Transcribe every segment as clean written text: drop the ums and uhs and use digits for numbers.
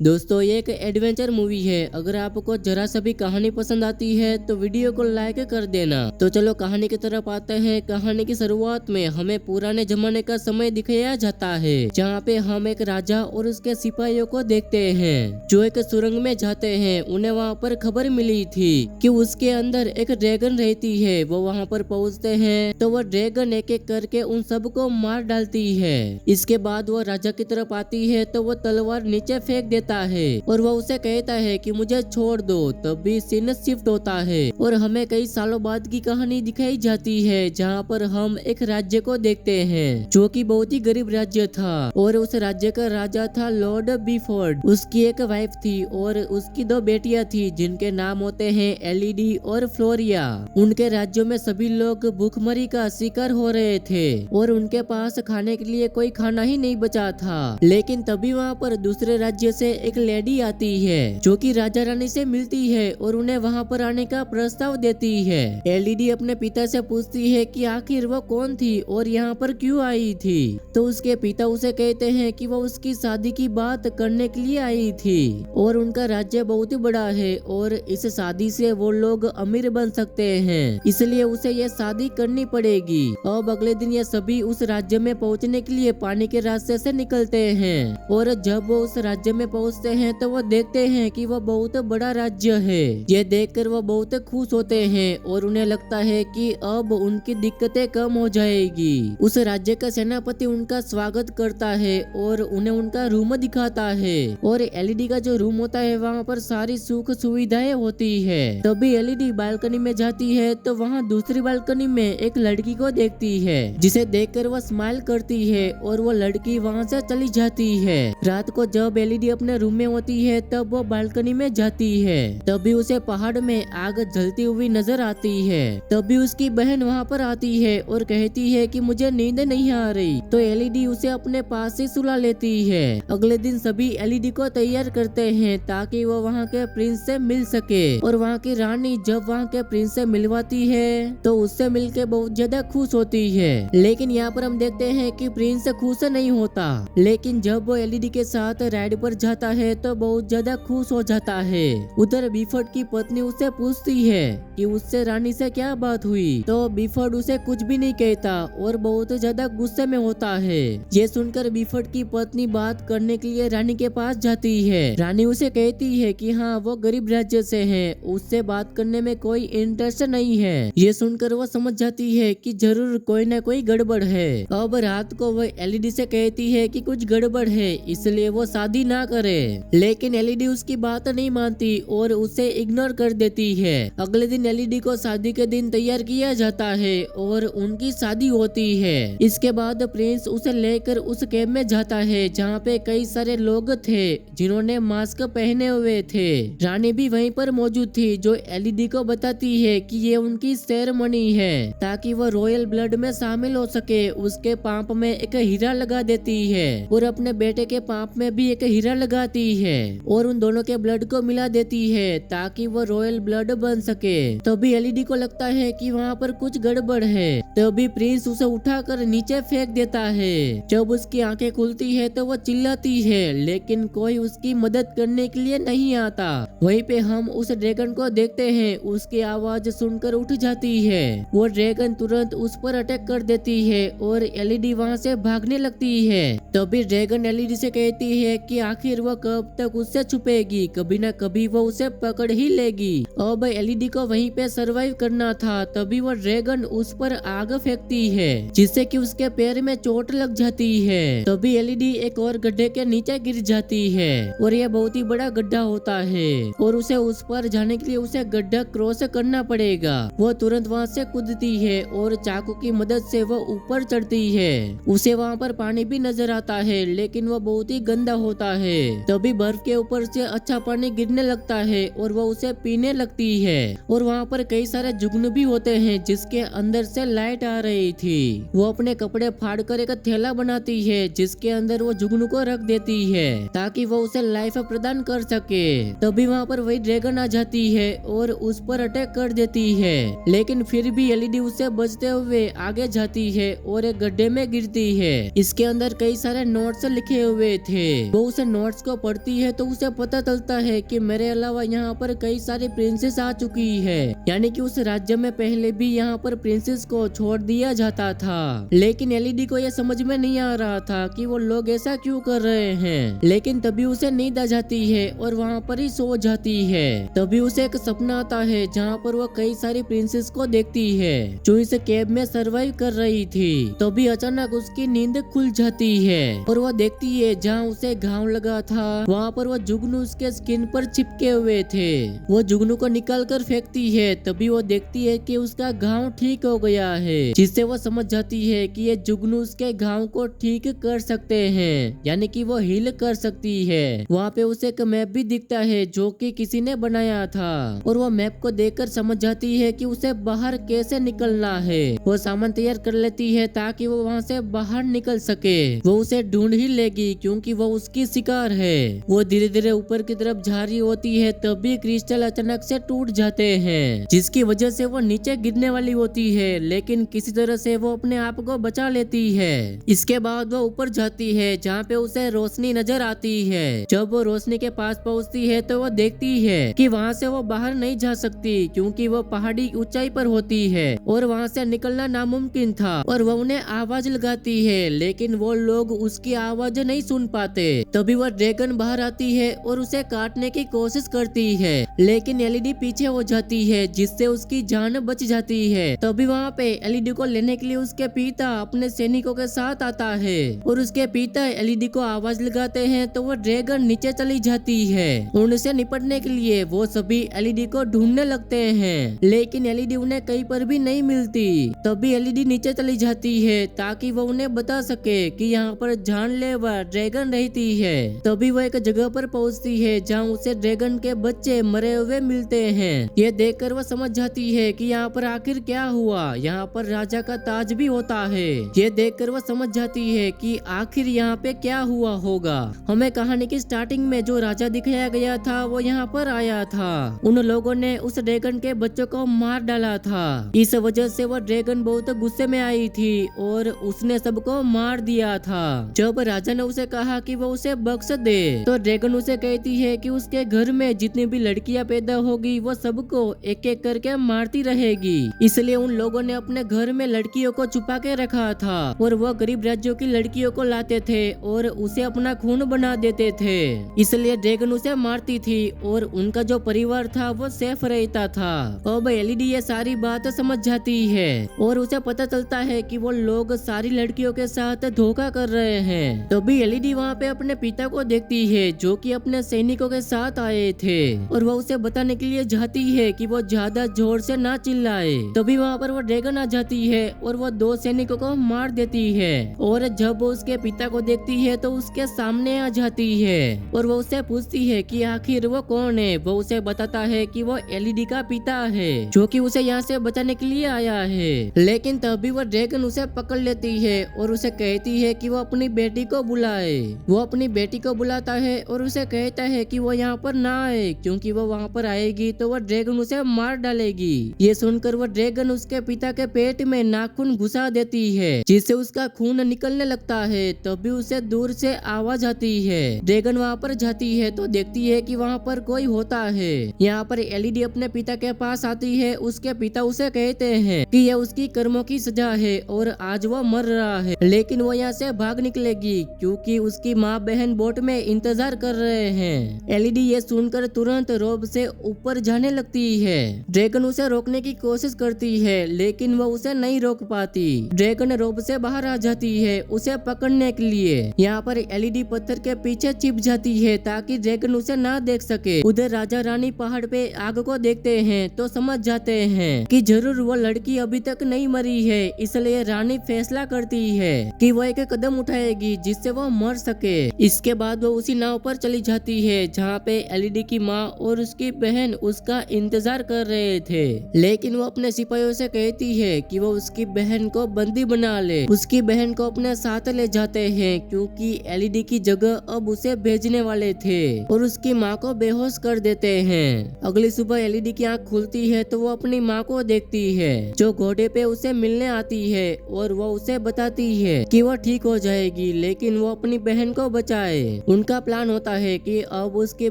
दोस्तों ये एक एडवेंचर मूवी है। अगर आपको जरा सा भी कहानी पसंद आती है तो वीडियो को लाइक कर देना। तो चलो कहानी की तरफ आते हैं। कहानी की शुरुआत में हमें पुराने जमाने का समय दिखाया जाता है, जहाँ पे हम एक राजा और उसके सिपाहियों को देखते हैं जो एक सुरंग में जाते हैं। उन्हें वहाँ पर खबर मिली थी कि उसके अंदर एक ड्रैगन रहती है। वो वहाँ पर पहुँचते हैं तो वो ड्रैगन एक एक करके उन सबको मार डालती है। इसके बाद वो राजा की तरफ आती है तो वो तलवार नीचे फेंक देता है और वो उसे कहता है कि मुझे छोड़ दो। तब भी सीन शिफ्ट होता है और हमें कई सालों बाद की कहानी दिखाई जाती है, जहाँ पर हम एक राज्य को देखते हैं जो कि बहुत ही गरीब राज्य था। और उस राज्य का राजा था लॉर्ड बीफोर्ड। उसकी एक वाइफ थी और उसकी दो बेटियां थी जिनके नाम होते हैं एलईडी और फ्लोरिया। उनके राज्यों में सभी लोग भूखमरी का शिकार हो रहे थे और उनके पास खाने के लिए कोई खाना ही नहीं बचा था। लेकिन तभी वहाँ पर दूसरे राज्य से एक लेडी आती है जो कि राजा रानी से मिलती है और उन्हें वहाँ पर आने का प्रस्ताव देती है। एलईडी अपने पिता से पूछती है कि आखिर वो कौन थी और यहाँ पर क्यों आई थी। तो उसके पिता उसे कहते हैं कि वो उसकी शादी की बात करने के लिए आई थी और उनका राज्य बहुत ही बड़ा है और इस शादी से वो लोग अमीर बन सकते हैं, इसलिए उसे ये शादी करनी पड़ेगी। अब अगले दिन ये सभी उस राज्य में पहुँचने के लिए पानी के रास्ते से निकलते हैं और जब वो उस राज्य में पहुंचते हैं तो वो देखते हैं कि वो बहुत बड़ा राज्य है। ये देखकर वो बहुत खुश होते हैं और उन्हें लगता है कि अब उनकी दिक्कतें कम हो जाएगी। उस राज्य का सेनापति उनका स्वागत करता है और उन्हें उनका रूम दिखाता है और एलईडी का जो रूम होता है वहाँ पर सारी सुख सुविधाएं होती है। तभी एलईडी बालकनी में जाती है तो वहाँ दूसरी बालकनी में एक लड़की को देखती है, जिसे देखकर वो स्माइल करती है और वो लड़की वहाँ से चली जाती है। रात को जब एलईडी अपने रूम में होती है तब वो बालकनी में जाती है। तभी उसे पहाड़ में आग जलती हुई नजर आती है। तभी उसकी बहन वहाँ पर आती है और कहती है कि मुझे नींद नहीं आ रही। तो एलईडी उसे अपने पास से सुला लेती है। अगले दिन सभी एलईडी को तैयार करते हैं ताकि वो वहाँ के प्रिंस से मिल सके और वहाँ की रानी जब वहाँ के प्रिंस से मिलवाती है तो उससे मिलके बहुत ज्यादा खुश होती है। लेकिन यहाँ पर हम देखते हैं कि प्रिंस खुश नहीं होता। लेकिन जब वो एलईडी के साथ राइड पर जाता है तो बहुत ज्यादा खुश हो जाता है। उधर बीफोर्ड की पत्नी उससे पूछती है कि उससे रानी से क्या बात हुई। तो बीफोर्ड उसे कुछ भी नहीं कहता और बहुत ज्यादा गुस्से में होता है। ये सुनकर बीफोर्ड की पत्नी बात करने के लिए रानी के पास जाती है। रानी उसे कहती है कि हाँ वो गरीब राज्य से है, उससे बात करने में कोई इंटरेस्ट नहीं है। ये सुनकर वो समझ जाती है कि जरूर कोई न कोई गड़बड़ है। अब रात को वो एलईडी से कहती है कि कुछ गड़बड़ है, इसलिए वो शादी ना करे। लेकिन एलईडी उसकी बात नहीं मानती और उसे इग्नोर कर देती है। अगले दिन एलईडी को शादी के दिन तैयार किया जाता है और उनकी शादी होती है। इसके बाद प्रिंस उसे लेकर उस कैब में जाता है जहाँ पे कई सारे लोग थे जिन्होंने मास्क पहने हुए थे। रानी भी वहीं पर मौजूद थी जो एलईडी को बताती है कि ये उनकी सेरेमनी है ताकि वो रॉयल ब्लड में शामिल हो सके। उसके पांप में एक हीरा लगा देती है और अपने बेटे के पांप में भी एक हीरा लगाती है और उन दोनों के ब्लड को मिला देती है ताकि वो रॉयल ब्लड बन सके। तभी एलईडी को लगता है कि वहाँ पर कुछ गड़बड़ है। तभी प्रिंस उसे उठाकर नीचे फेंक देता है। जब उसकी आंखें खुलती है तो वो चिल्लाती है लेकिन कोई उसकी मदद करने के लिए नहीं आता। वहीं पे हम उस ड्रैगन को देखते हैं। उसकी आवाज सुनकर उठ जाती है। वो ड्रैगन तुरंत उस पर अटैक कर देती है और एलईडी वहाँ से भागने लगती है। तभी ड्रैगन एलईडी से कहती है कि आखिर वो कब तक उससे छुपेगी, कभी न कभी वो उसे पकड़ ही लेगी। अब एलईडी को वहीं पे सरवाइव करना था। तभी वो ड्रैगन उस पर आग फेंकती है जिससे कि उसके पैर में चोट लग जाती है। तभी एलईडी एक और गड्ढे के नीचे गिर जाती है और यह बहुत ही बड़ा गड्ढा होता है और उसे उस पर जाने के लिए उसे गड्ढा क्रॉस करना पड़ेगा। वो तुरंत वहाँ से कूदती है और चाकू की मदद से वो ऊपर चढ़ती है। उसे वहाँ पर पानी भी नजर आता है लेकिन वो बहुत ही गंदा होता है। तभी बर्फ के ऊपर से अच्छा पानी गिरने लगता है और वो उसे पीने लगती है और वहाँ पर कई सारे जुगनू भी होते हैं जिसके अंदर से लाइट आ रही थी। वो अपने कपड़े फाड़ कर एक थैला बनाती है जिसके अंदर वो जुगनू को रख देती है ताकि वो उसे लाइफ प्रदान कर सके। तभी वहाँ पर वही ड्रैगन आ जाती है और उस पर अटैक कर देती है। लेकिन फिर भी एलईडी उससे बचते हुए आगे जाती है और एक गड्ढे में गिरती है। इसके अंदर कई सारे नोट्स लिखे हुए थे। वो उस नोट्स उसको पढ़ती है तो उसे पता चलता है कि मेरे अलावा यहाँ पर कई सारी प्रिंसेस आ चुकी है, यानी कि उस राज्य में पहले भी यहाँ पर प्रिंसेस को छोड़ दिया जाता था। लेकिन एलईडी को यह समझ में नहीं आ रहा था कि वो लोग ऐसा क्यों कर रहे हैं। लेकिन तभी उसे नींद आ जाती है और वहाँ पर ही सो जाती है। तभी उसे एक सपना आता है जहाँ पर वो कई सारी प्रिंसेस को देखती है जो इस कैब में सरवाइव कर रही थी। तभी अचानक उसकी नींद खुल जाती है और वो देखती है जहाँ उसे घाव लगा था वहाँ पर वो जुगनू उसके स्किन पर चिपके हुए थे। वो जुगनू को निकाल कर फेंकती है। तभी वो देखती है कि उसका घाव ठीक हो गया है, जिससे वो समझ जाती है कि ये जुगनू उसके घाव को ठीक कर सकते हैं, यानी कि वो हील कर सकती है। वहाँ पे उसे एक मैप भी दिखता है जो कि किसी ने बनाया था और वो मैप को देखकर समझ जाती है कि उसे बाहर कैसे निकलना है। वो सामान तैयार कर लेती है ताकि वो वहाँ से बाहर निकल सके। वो उसे ढूंढ ही लेगी क्योंकि वो उसकी शिकार है। वो धीरे धीरे ऊपर की तरफ जा रही होती है तभी क्रिस्टल अचानक से टूट जाते हैं, जिसकी वजह से वो नीचे गिरने वाली होती है, लेकिन किसी तरह से वो अपने आप को बचा लेती है। इसके बाद वो ऊपर जाती है जहाँ पे उसे रोशनी नजर आती है। जब वो रोशनी के पास पहुँचती है तो वो देखती है कि वहाँ से वो बाहर नहीं जा सकती क्योंकि वो पहाड़ी ऊंचाई पर होती है और वहाँ से निकलना नामुमकिन था। और वो उन्हें आवाज लगाती है लेकिन वो लोग उसकी आवाज नहीं सुन पाते। तभी वो ड्रैगन बाहर आती है और उसे काटने की कोशिश करती है, लेकिन एलईडी पीछे हो जाती है जिससे उसकी जान बच जाती है। तभी वहाँ पे एलईडी को लेने के लिए उसके पिता अपने सैनिकों के साथ आता है और उसके पिता एलईडी को आवाज लगाते हैं तो वो ड्रैगन नीचे चली जाती है। उनसे निपटने के लिए वो सभी एलईडी को ढूंढने लगते हैं, लेकिन एलईडी उन्हें कहीं पर भी नहीं मिलती। तभी एलईडी नीचे चली जाती है ताकि वो उन्हें बता सके कि यहाँ पर जानलेवा ड्रैगन रहती है। तभी वो एक जगह पर पहुँचती है जहाँ उसे ड्रैगन के बच्चे मरे हुए मिलते हैं। ये देखकर वो समझ जाती है कि यहाँ पर आखिर क्या हुआ। यहाँ पर राजा का ताज भी होता है। ये देखकर वो समझ जाती है कि आखिर यहाँ पे क्या हुआ होगा। हमें कहानी की स्टार्टिंग में जो राजा दिखाया गया था वो यहाँ पर आया था। उन लोगों ने उस ड्रैगन के बच्चों को मार डाला था। इस वजह से वो ड्रैगन बहुत गुस्से में आई थी और उसने सबको मार दिया था। जब राजा ने उसे कहा कि वो उसे बख्श दे तो ड्रैगन उसे कहती है कि उसके घर में जितनी भी लड़कियां पैदा होगी वो सबको एक एक करके मारती रहेगी। इसलिए उन लोगों ने अपने घर में लड़कियों को छुपा के रखा था और वो गरीब राज्यों की लड़कियों को लाते थे और उसे अपना खून बना देते थे। इसलिए ड्रैगन उसे मारती थी और उनका जो परिवार था वो सेफ रहता था। अब एलईडी ये सारी बात समझ जाती है और उसे पता चलता है कि वो लोग सारी लड़कियों के साथ धोखा कर रहे हैं। तभी एलईडी वहाँ पे अपने पिता को देखती है जो कि अपने सैनिकों के साथ आए थे और वो उसे बताने के लिए जाती है कि वो ज्यादा जोर से ना चिल्लाए। तभी वहाँ पर वो ड्रैगन आ जाती है और वो दो सैनिकों को मार देती है और जब वो उसके पिता को देखती है तो उसके सामने आ जाती है और वो उससे पूछती है कि आखिर वो कौन है। वो उसे बताता है कि वो एलईडी का पिता है जो कि उसे यहाँ से बचाने के लिए आया है। लेकिन तभी वो ड्रैगन उसे पकड़ लेती है और उसे कहती है कि वो अपनी बेटी को बुलाए। वो अपनी बेटी को बुलाता है और उसे कहता है कि वो यहाँ पर ना आए क्योंकि वो वहाँ पर आएगी तो वो ड्रैगन उसे मार डालेगी। ये सुनकर वो ड्रैगन उसके पिता के पेट में नाखून घुसा देती है जिससे उसका खून निकलने लगता है। तभी उसे दूर से आवाज आती है। ड्रैगन वहाँ पर जाती है तो देखती है कि वहाँ पर कोई होता है। यहाँ पर एलईडी अपने पिता के पास आती है। उसके पिता उसे कहते हैं कि यह उसकी कर्मों की सजा है और आज वो मर रहा है, लेकिन वो यहाँ से भाग निकलेगी क्योंकि उसकी माँ बहन बोट में इंतजार कर रहे हैं। एलईडी ये सुनकर तुरंत रोब से ऊपर जाने लगती है। ड्रैगन उसे रोकने की कोशिश करती है लेकिन वो उसे नहीं रोक पाती। ड्रैगन रोब से बाहर आ जाती है उसे पकड़ने के लिए। यहाँ पर एलईडी पत्थर के पीछे छिप जाती है ताकि ड्रैगन उसे ना देख सके। उधर राजा रानी पहाड़ पे आग को देखते हैं तो समझ जाते हैं कि जरूर वो लड़की अभी तक नहीं मरी है। इसलिए रानी फैसला करती है कि वो एक कदम उठाएगी जिससे वो मर सके। इसके बाद वो उसी नाव पर चली जाती है जहाँ पे एलईडी की माँ और उसकी बहन उसका इंतजार कर रहे थे। लेकिन वो अपने सिपाहियों से कहती है कि वो उसकी बहन को बंदी बना ले। उसकी बहन को अपने साथ ले जाते हैं क्योंकि एलईडी की जगह अब उसे भेजने वाले थे और उसकी माँ को बेहोश कर देते हैं। अगली सुबह एलईडी की आँख खुलती है तो वो अपनी माँ को देखती है जो घोड़े पे उसे मिलने आती है और वो उसे बताती है कि वो ठीक हो जाएगी लेकिन वो अपनी बहन को बचाए। उनका प्लान होता है कि अब उसकी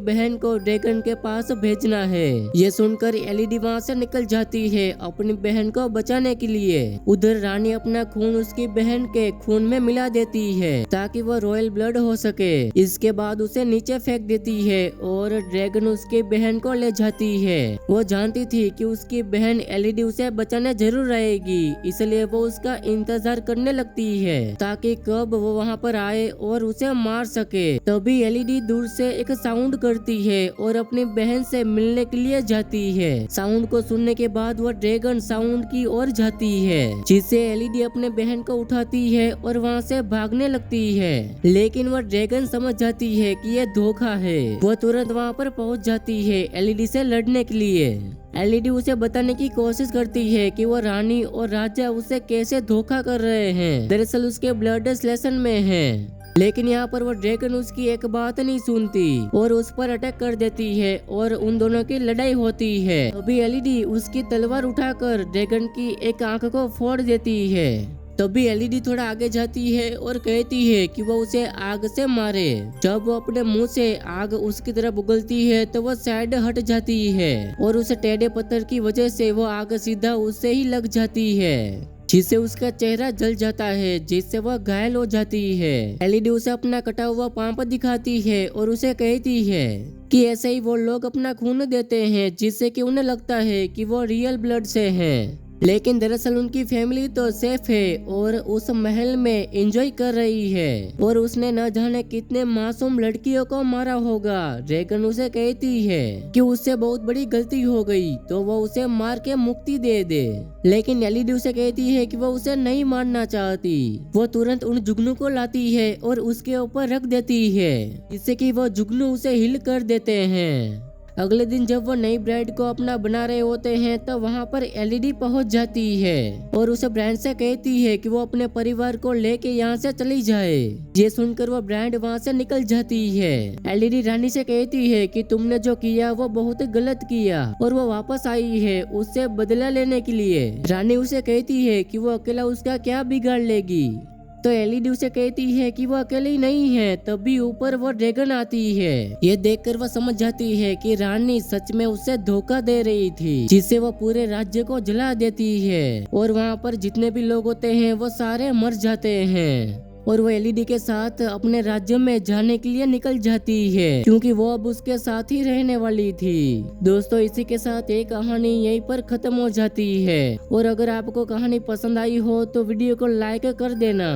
बहन को ड्रैगन के पास भेजना है। ये सुनकर एलईडी वहाँ से निकल जाती है अपनी बहन को बचाने के लिए। उधर रानी अपना खून उसकी बहन के खून में मिला देती है ताकि वो रॉयल ब्लड हो सके। इसके बाद उसे नीचे फेंक देती है और ड्रैगन उसकी बहन को ले जाती है। वो जानती थी कि उसकी बहन एलईडी उसे बचाने जरूर आएगी, इसलिए वो उसका इंतजार करने लगती है ताकि कब वो वहाँ पर आए और उसे मार सके। तभी एलईडी दूर से एक साउंड करती है और अपनी बहन से मिलने के लिए जाती है। साउंड को सुनने के बाद वो ड्रैगन साउंड की ओर जाती है, जिससे एलईडी अपने बहन को उठाती है और वहाँ से भागने लगती है। लेकिन वो ड्रैगन समझ जाती है कि ये धोखा है। वो तुरंत वहाँ पर पहुँच जाती है एलईडी से लड़ने के लिए। एलईडी उसे बताने की कोशिश करती है कि वो रानी और राजा उसे कैसे धोखा कर रहे हैं, दरअसल उसके ब्लड रिलेशन में है। लेकिन यहाँ पर वो ड्रैगन उसकी एक बात नहीं सुनती और उस पर अटैक कर देती है और उन दोनों की लड़ाई होती है। अभी एलईडी उसकी तलवार उठाकर ड्रैगन की एक आंख को फोड़ देती है। तभी एलईडी थोड़ा आगे जाती है और कहती है कि वो उसे आग से मारे। जब वो अपने मुंह से आग उसकी तरफ उगलती है तो वो साइड हट जाती है और उस टेढ़े पत्थर की वजह से वो आग सीधा उससे ही लग जाती है, जिससे उसका चेहरा जल जाता है, जिससे वह घायल हो जाती है। एलईडी उसे अपना कटा हुआ पांव दिखाती है और उसे कहती है कि ऐसे ही वो लोग अपना खून देते हैं जिससे कि उन्हें लगता है कि वो रियल ब्लड से हैं। लेकिन दरअसल उनकी फैमिली तो सेफ है और उस महल में एंजॉय कर रही है और उसने न जाने कितने मासूम लड़कियों को मारा होगा। ड्रैगन उसे कहती है कि उससे बहुत बड़ी गलती हो गई तो वो उसे मार के मुक्ति दे दे। लेकिन एलईडी उसे कहती है कि वो उसे नहीं मारना चाहती। वो तुरंत उन जुगनू को लाती है और उसके ऊपर रख देती है, जिससे कि वो जुगनू उसे हिल कर देते हैं। अगले दिन जब वो नई ब्राइड को अपना बना रहे होते हैं तो वहाँ पर एलईडी पहुँच जाती है और उसे ब्रांड से कहती है कि वो अपने परिवार को लेके यहाँ से चली जाए। ये सुनकर वो ब्रांड वहाँ से निकल जाती है। एलईडी रानी से कहती है कि तुमने जो किया वो बहुत गलत किया और वो वापस आई है उससे बदला लेने के लिए। रानी उसे कहती है कि वो अकेला उसका क्या बिगाड़ लेगी। तो एलईडी उसे कहती है कि वो अकेली नहीं है। तभी ऊपर वो ड्रैगन आती है। ये देखकर वो समझ जाती है कि रानी सच में उसे धोखा दे रही थी, जिससे वो पूरे राज्य को जला देती है और वहाँ पर जितने भी लोग होते हैं वो सारे मर जाते हैं। और वो एलईडी के साथ अपने राज्य में जाने के लिए निकल जाती है क्योंकि वो अब उसके साथ ही रहने वाली थी। दोस्तों इसी के साथ ये कहानी यहीं पर खत्म हो जाती है और अगर आपको कहानी पसंद आई हो तो वीडियो को लाइक कर देना।